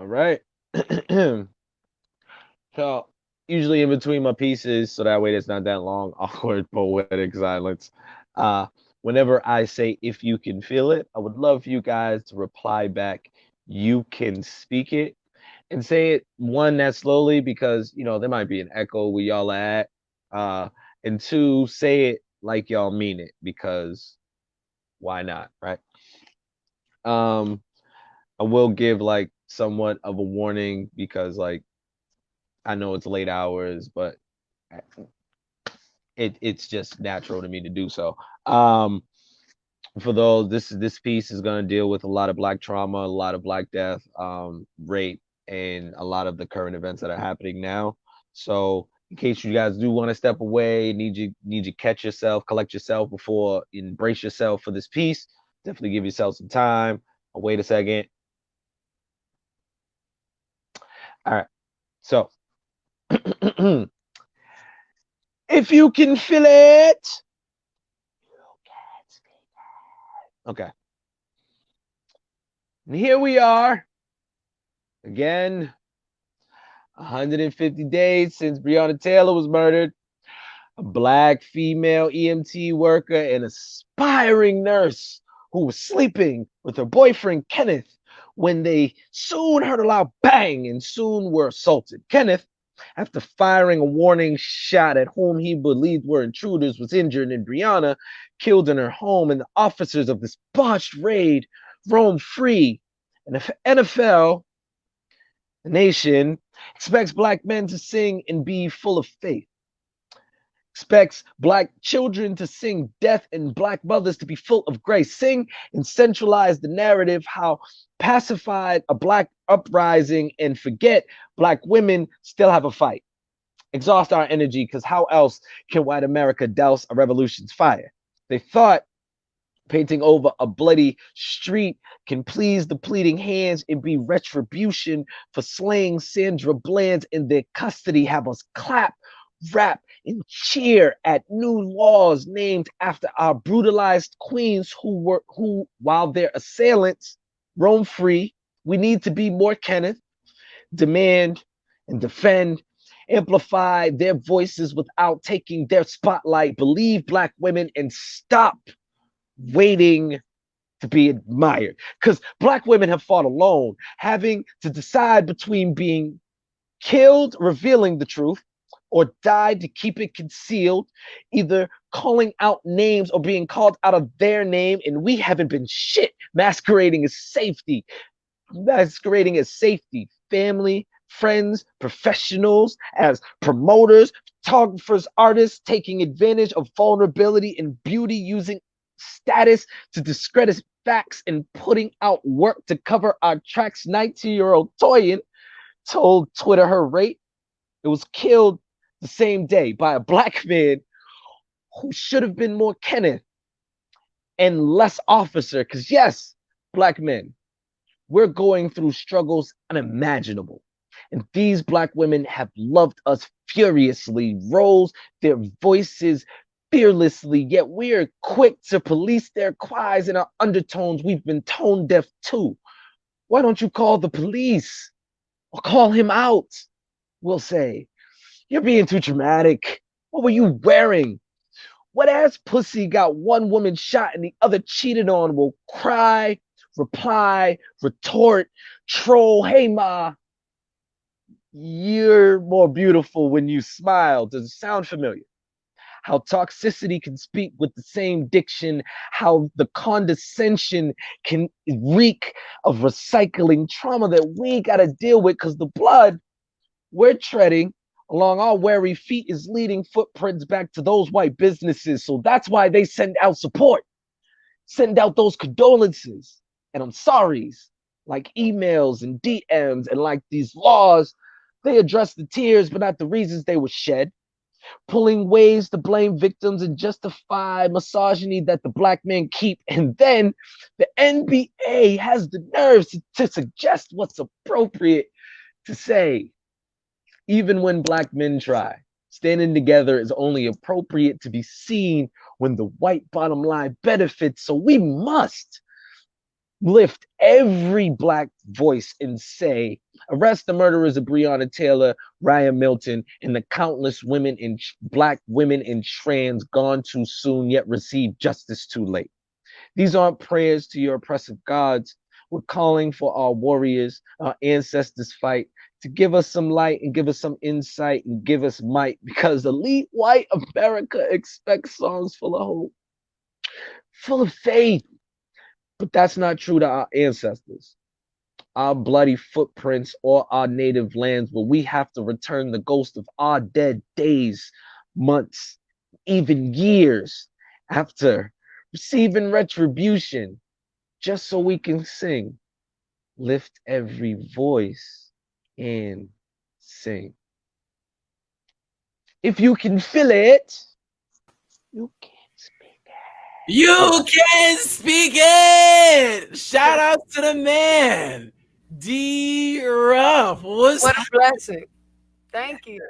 All right. So usually in between my pieces, so that way it's not that long, awkward, poetic silence. Uh, Whenever I say if you can feel it, I would love for you guys to reply back, you can speak it, and say it one that slowly because there might be an echo where y'all are at. Uh, and two, say it like y'all mean it because why not, right? Um, I will give like somewhat of a warning because like I know it's late hours, but it's just natural to me to do so. Um, for those, this piece is going to deal with a lot of black trauma, a lot of black death, rape, and a lot of the current events that are happening now. So, in case you guys do want to step away, need you catch yourself, collect yourself before you embrace yourself for this piece. Definitely give yourself some time. Wait a second. All right. So, if you can feel it, okay. And here we are again, 150 days since Breonna Taylor was murdered. A black female EMT worker and aspiring nurse who was sleeping with her boyfriend Kenneth when they soon heard a loud bang and soon were assaulted. Kenneth, after firing a warning shot at whom he believed were intruders, was injured, and Brianna killed in her home, and the officers of this botched raid roam free. And the NFL, the nation, expects black men to sing and be full of faith, expects black children to sing death and black mothers to be full of grace, sing and centralize the narrative how pacified a black uprising and forget black women still have a fight. Exhaust our energy because how else can white America douse a revolution's fire? They thought painting over a bloody street can please the pleading hands and be retribution for slaying Sandra Bland in their custody, have us clap, rap, and cheer at new laws named after our brutalized queens who, while their assailants roam free. We need to be more Kenneth, demand and defend, amplify their voices without taking their spotlight, believe black women, and stop waiting to be admired. Because black women have fought alone, having to decide between being killed, revealing the truth, or died to keep it concealed, either calling out names or being called out of their name. And we haven't been shit masquerading as safety, family, friends, professionals, as promoters, photographers, artists, taking advantage of vulnerability and beauty, using status to discredit facts and putting out work to cover our tracks. 19-year-old Toyin told Twitter her rate. It was killed the same day by a black man who should have been more Kenneth and less officer. Because, yes, black men, we're going through struggles unimaginable. And these black women have loved us furiously, rose their voices fearlessly, yet we are quick to police their cries and our undertones. We've been tone deaf too. Why don't you call the police or call him out? We'll say, you're being too dramatic. What were you wearing? What ass pussy got one woman shot and the other cheated on will cry, reply, retort, troll. Hey, ma, you're more beautiful when you smile. Does it sound familiar? How toxicity can speak with the same diction, how the condescension can reek of recycling trauma that we got to deal with because the blood we're treading along our weary feet is leading footprints back to those white businesses. So that's why they send out support, send out those condolences and I'm sorry's, like emails and DMs, and like these laws. They address the tears, but not the reasons they were shed, pulling ways to blame victims and justify misogyny that the black men keep. And then the NBA has the nerves to suggest what's appropriate to say. Even when black men try, standing together is only appropriate to be seen when the white bottom line benefits. So we must lift every black voice and say, arrest the murderers of Breonna Taylor, Ryan Milton, and the countless women and black women in trans gone too soon, yet received justice too late. These aren't prayers to your oppressive gods. We're calling for our warriors, our ancestors fight to give us some light and give us some insight and give us might because elite white America expects songs full of hope, full of faith. But that's not true to our ancestors, our bloody footprints, or our native lands, where we have to return the ghost of our dead days, months, even years after receiving retribution, just so we can sing, lift every voice and sing. If you can feel it, you can speak it. You can speak it. Shout out to the man, D.Ruff. What a blessing. Thank you.